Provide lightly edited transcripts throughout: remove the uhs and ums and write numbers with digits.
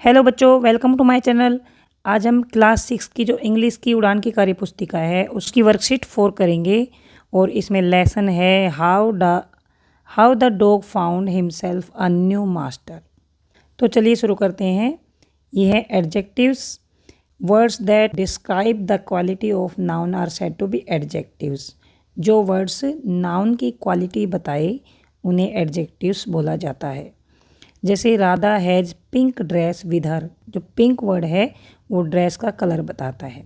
Hello बच्चों, welcome to my channel. आज हम क्लास 6 की जो इंग्लिश की उड़ान की कार्यपुस्तिका है उसकी वर्कशीट 4 करेंगे और इसमें लेसन है how the dog found himself a new master. तो चलिए शुरू करते हैं। ये है adjectives. Words that describe the quality of noun are said to be adjectives. जो वर्ड्स नाउन की क्वालिटी बताए उन्हें एडजेक्टिव्स बोला जाता है। जैसे Radha has pink dress with her. जो पिंक वर्ड है वो ड्रेस का कलर बताता है।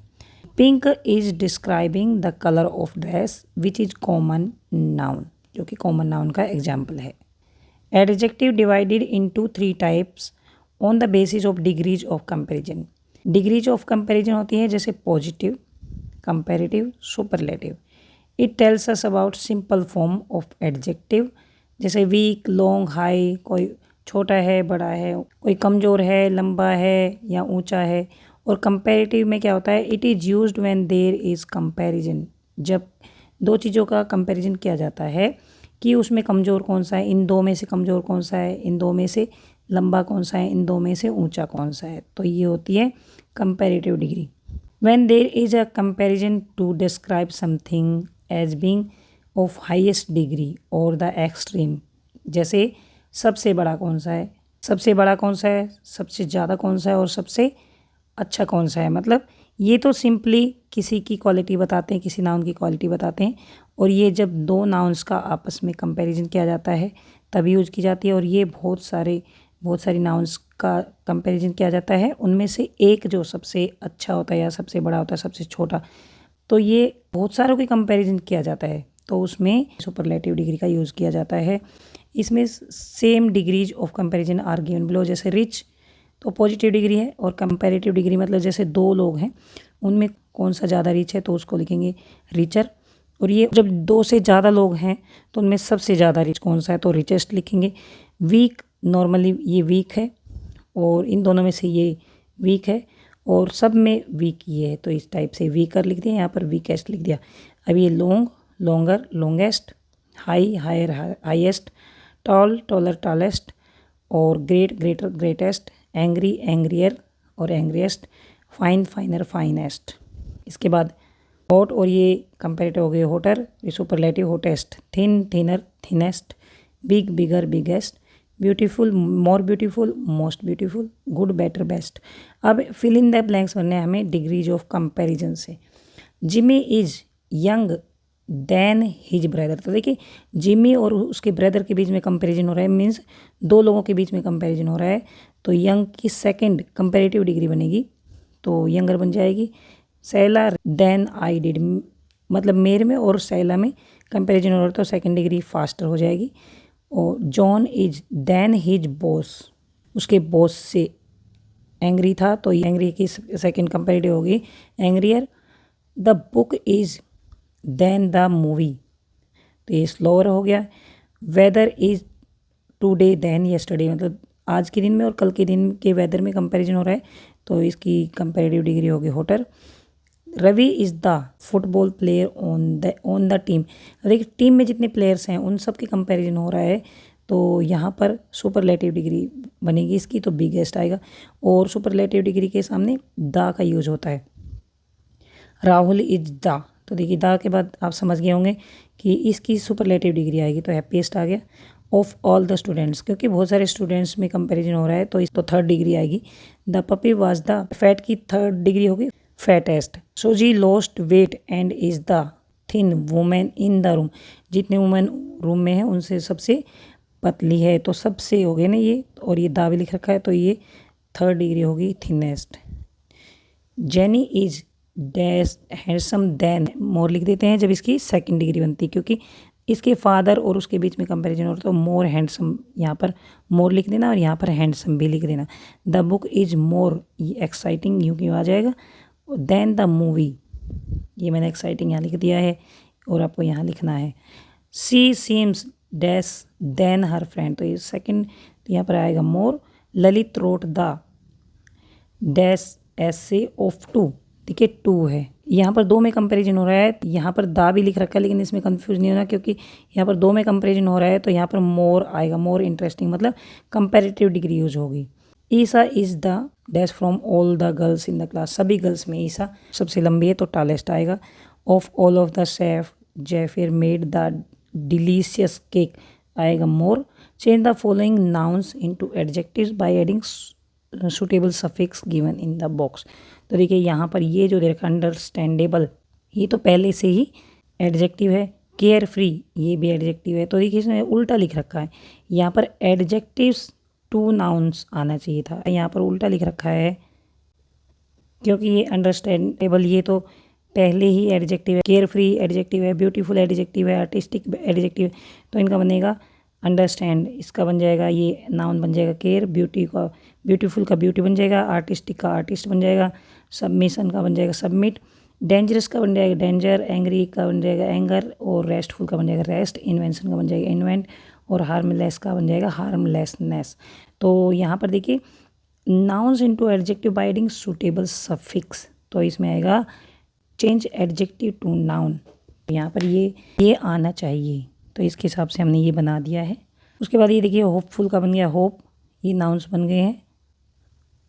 Pink is describing the colour of dress which is common noun, जो कि कॉमन नाउन का एग्जाम्पल है। Adjective divided into 3 types on the basis of degrees of comparison. Degrees of comparison होती है जैसे positive, comparative, superlative. It tells us about simple form of adjective जैसे week, long, high. कोई छोटा है, बड़ा है, कोई कमज़ोर है, लंबा है या ऊंचा है। और कंपैरेटिव में क्या होता है, it is used when there is comparison. जब दो चीज़ों का कंपैरिजन किया जाता है कि उसमें कमज़ोर कौन सा है, इन दो में से कमज़ोर कौन सा है, इन दो में से लंबा कौन सा है, इन दो में से ऊंचा कौन सा है, तो ये होती है comparative degree. When there is a comparison to describe something as being of highest degree और द एक्सट्रीम। जैसे सबसे बड़ा कौन सा है, सबसे बड़ा कौन सा है, सबसे ज़्यादा कौन सा है और सबसे अच्छा कौन सा है। मतलब ये तो सिंपली किसी की क्वालिटी बताते हैं, किसी नाउन की क्वालिटी बताते हैं। और ये जब दो नाउन्स का आपस में कंपैरिजन किया जाता है तभी यूज़ की जाती है। और ये बहुत सारी नाउन्स का कंपैरिजन किया जाता है, उनमें से एक जो सबसे अच्छा होता है या सबसे बड़ा होता है, सबसे छोटा, तो ये बहुत सारों की कंपैरिजन किया जाता है, तो उसमें सुपरलेटिव डिग्री का यूज़ किया जाता है। इसमें same degrees of comparison are given below. जैसे रिच तो पॉजिटिव डिग्री है और कंपैरेटिव डिग्री मतलब जैसे दो लोग हैं उनमें कौन सा ज़्यादा रिच है तो उसको लिखेंगे रिचर। और ये जब दो से ज़्यादा लोग हैं तो उनमें सबसे ज़्यादा रिच कौन सा है तो रिचेस्ट लिखेंगे। वीक, नॉर्मली ये वीक है और इन दोनों में से ये वीक है और सब में वीक ये है, तो इस टाइप से वीकर लिख दिया, यहाँ पर वीकेस्ट लिख दिया। अब ये long, longer, longest, high, higher, highest, tall, taller, tallest और great, greater, greatest, angry, angrier और एंग्रिएस्ट, फाइन, फाइनर, फाइनेस्ट। इसके बाद हॉट और ये कंपेरेटिव हो गए होटर, ये superlative hottest, thin, thinner, thinnest, big, bigger, biggest, beautiful, more beautiful, most beautiful, good, better, best. अब फिल इन द ब्लैंक्स बनने हमें डिग्रीज ऑफ कंपैरिजन से। Jimmy is young than his brother. तो देखिए Jimmy और उसके brother के बीच में कंपैरिजन हो रहा है, मीन्स दो लोगों के बीच में कंपैरिजन हो रहा है, तो यंग की सेकंड कंपैरेटिव डिग्री बनेगी तो यंगर बन जाएगी। सैला देन आई डिड, मतलब मेरे में और सैला में कंपैरिजन हो रहा है तो सेकंड डिग्री फास्टर हो जाएगी। और John is than his boss, उसके बॉस से एंग्री था तो एंग्री की सेकंड कंपैरेटिव होगी angrier. The book is than the movie, तो ये स्लोअर हो गया। Weather is today than yesterday, मतलब आज के दिन में और कल के दिन के वेदर में कंपैरिजन हो रहा है तो इसकी कंपैरेटिव डिग्री होगी hotter. Ravi is the football player on the team. देखिए टीम में जितने प्लेयर्स हैं उन सब की कंपैरिजन हो रहा है तो यहाँ पर सुपरलेटिव डिग्री बनेगी इसकी, तो बिगेस्ट आएगा। और सुपरलेटिव डिग्री के सामने द का यूज होता है। राहुल इज द, तो देखिए द के बाद आप समझ गए होंगे कि इसकी सुपरलेटिव डिग्री आएगी, तो हैप्पीएस्ट आ गया। ऑफ ऑल द स्टूडेंट्स, क्योंकि बहुत सारे स्टूडेंट्स में कंपैरिजन हो रहा है तो इस तो थर्ड डिग्री आएगी। The puppy was the, fat की थर्ड डिग्री होगी fattest. Sooji lost weight and is the thin women in the room, जितने वुमेन रूम में है उनसे सबसे पतली है, तो सबसे हो गए ना ये, और ये दा भी लिख रखा है तो ये थर्ड डिग्री होगी thinnest. Jenny is dash handsome than more लिख देते हैं जब इसकी सेकंड डिग्री बनती है, क्योंकि इसके फादर और उसके बीच में कंपैरिजन हो रहा है तो मोर हैंडसम, यहाँ पर मोर लिख देना और यहाँ पर हैंडसम भी लिख देना। द बुक इज मोर, ये एक्साइटिंग यूँ क्यों आ जाएगा, देन द मूवी, ये मैंने एक्साइटिंग यहाँ लिख दिया है और आपको यहाँ लिखना है। She seems dash than her friend, तो ये सेकंड, तो यहाँ पर आएगा more. Lalit wrote the dash ऐसे ऑफ टू, देखिए टू है, यहाँ पर दो में कंपैरिजन हो रहा है, यहाँ पर दा भी लिख रखा है लेकिन इसमें कंफ्यूज नहीं होना क्योंकि यहाँ पर दो में कंपैरिजन हो रहा है तो यहाँ पर मोर आएगा, मोर इंटरेस्टिंग, मतलब कंपैरेटिव डिग्री यूज होगी। Isa is the dash from all the girls in the class, सभी गर्ल्स में ईसा सबसे लंबी है तो टालेस्ट आएगा। Of all of the chef Zephyr made the delicious cake आएगा more. Change the following nouns into adjectives by adding suitable suffix given in the box. तो देखिए यहाँ पर ये जो देखा अंडरस्टैंडेबल, ये तो पहले से ही एडजेक्टिव है। केयर फ्री ये भी एडजेक्टिव है, तो देखिए इसमें उल्टा लिख रखा है, यहाँ पर एडजेक्टिव्स टू नाउन्स आना चाहिए था, यहाँ पर उल्टा लिख रखा है क्योंकि ये अंडरस्टैंडेबल ये तो पहले ही एडजेक्टिव है, केयर फ्री एडजेक्टिव है, ब्यूटीफुल एडजेक्टिव है, आर्टिस्टिक एडजेक्टिव है, तो इनका बनेगा अंडरस्टैंड, इसका बन जाएगा ये नाउन बन जाएगा केयर, ब्यूटी का ब्यूटीफुल का ब्यूटी बन जाएगा, आर्टिस्टिक का आर्टिस्ट बन जाएगा, सबमिशन का बन जाएगा सबमिट, डेंजरस का बन जाएगा डेंजर, एंग्री का बन जाएगा एंगर, और रेस्टफुल का बन जाएगा रेस्ट, इन्वेंशन का बन जाएगा इन्वेंट, और हार्मलेस का बन जाएगा हार्मलेसनेस। तो यहाँ पर देखिए nouns into adjective bye adding suitable suffix, तो इसमें आएगा चेंज एडजेक्टिव टू नाउन, यहाँ पर ये आना चाहिए, तो इसके हिसाब से हमने ये बना दिया है। उसके बाद ये देखिए होपफुल का बन गया होप, ये नाउन्स बन गए हैं,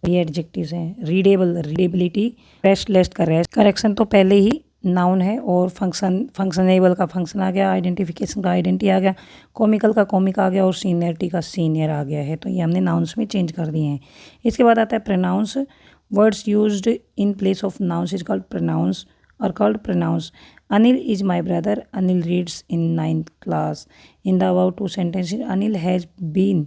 ये एडजेक्टिव्स हैं। रीडेबल रीडेबिलिटी, रेस्टलेस का रेस्ट, करेक्शन तो पहले ही नाउन है, और फंक्शनेबल का फंक्शन आ गया, आइडेंटिफिकेशन का आइडेंटिटी आ गया, कॉमिकल का कॉमिक आ गया, और सीनियरिटी का सीनियर आ गया है, तो ये हमने नाउन्स में चेंज कर दिए हैं। इसके बाद आता है pronouns, words used in place of nouns is called pronouns और called pronouns. Anil is my brother. Anil reads in 9th class. In the above two sentences, Anil has been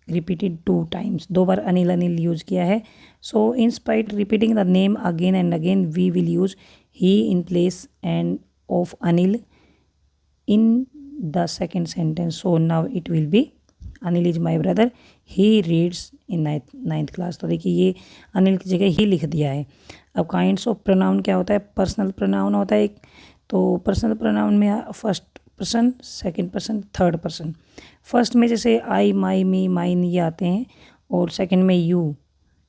repeated 2 times. 2 bar Anil Anil use किया है। So in spite repeating the name again and again, we will use he in place and of Anil in the second sentence. So now it will be Anil is my brother. He reads in 9th class. तो देखिए ये अनिल की जगह ही लिख दिया है। अब kinds of pronoun क्या होता है, पर्सनल प्रोनाउन होता है एक, तो पर्सनल प्रोनाउन में first person, second person, third person. First में जैसे आई माई मी माइन ये आते हैं, और सेकंड में you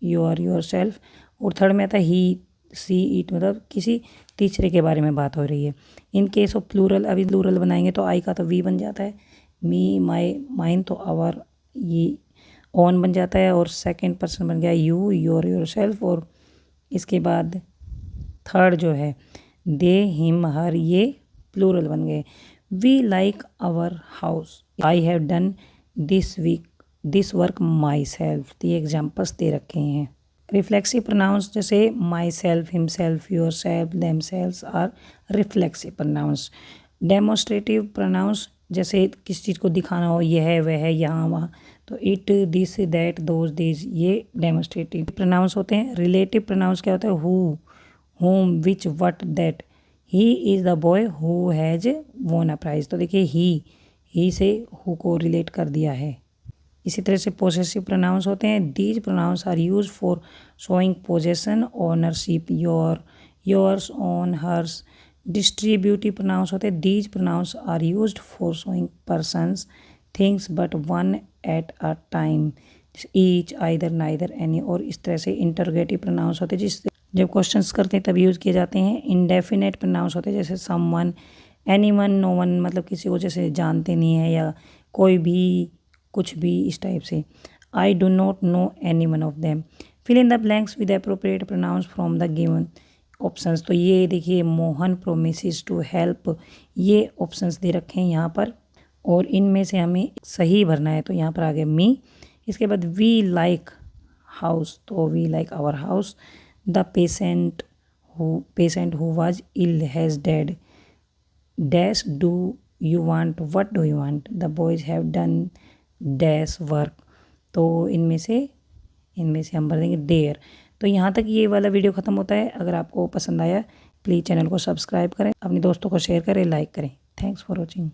you are yourself, और थर्ड में आता है ही सी इट, मतलब किसी तीसरे के बारे में बात हो रही है। इन केस ऑफ प्लूरल, अभी प्लूरल बनाएंगे तो आई का तो वी बन जाता है, मी माई माइन तो आवर ये ऑन बन जाता है, और सेकंड पर्सन बन गया यू योर योर सेल्फ, और इसके बाद थर्ड जो है दे हिम हर ये प्लूरल बन गए। We like our house, I have done this week this work myself, ये एग्जाम्पल्स दे रखे हैं। रिफ्लेक्सिव प्रोनाउंस जैसे myself, himself, yourself, themself are reflexive pronouns. Demonstrative pronouns जैसे किसी चीज़ को दिखाना हो, ये है वह है यहाँ वहाँ, तो it this that those this, ये डेमोस्ट्रेटिव प्रोनाउंस होते हैं। रिलेटिव प्रोनाउंस क्या होता है, who whom which what that, he is the boy who has won a prize, तो देखिए ही से who को रिलेट कर दिया है। इसी तरह से पोसेसिव प्रोनाउंस होते हैं। These pronouns are use for showing possession, ownership, your, yours, on, hers. Distributive pronouns होते हैं। These pronouns are used for showing persons, things but one at a time, each, either, neither, any. और इस तरह से interrogative pronounce होते हैं जिस जब क्वेश्चंस करते हैं तब यूज़ किए जाते हैं। इंडेफिनेट प्रोनाउंस होते हैं जैसे समवन, एनीवन, नो वन, मतलब किसी को जैसे जानते नहीं है, या कोई भी, कुछ भी, इस टाइप से। I do not know any one of them. Fill in the blanks with appropriate pronouns from the given options. तो ये देखिए मोहन प्रोमिसेस टू हेल्प, ये ऑप्शंस दे रखे हैं यहाँ पर, और इनमें से हमें सही भरना है, तो यहाँ पर आ गया मी। इसके बाद वी लाइक हाउस, तो we like our house. The patient who was ill has died. Dash do you want? What do you want? The boys have done dash work. तो इनमें से हम भर देंगे डेयर। तो यहाँ तक ये वाला वीडियो ख़त्म होता है। अगर आपको पसंद आया प्लीज़ चैनल को सब्सक्राइब करें, अपने दोस्तों को शेयर करें, लाइक करें। Thanks for watching.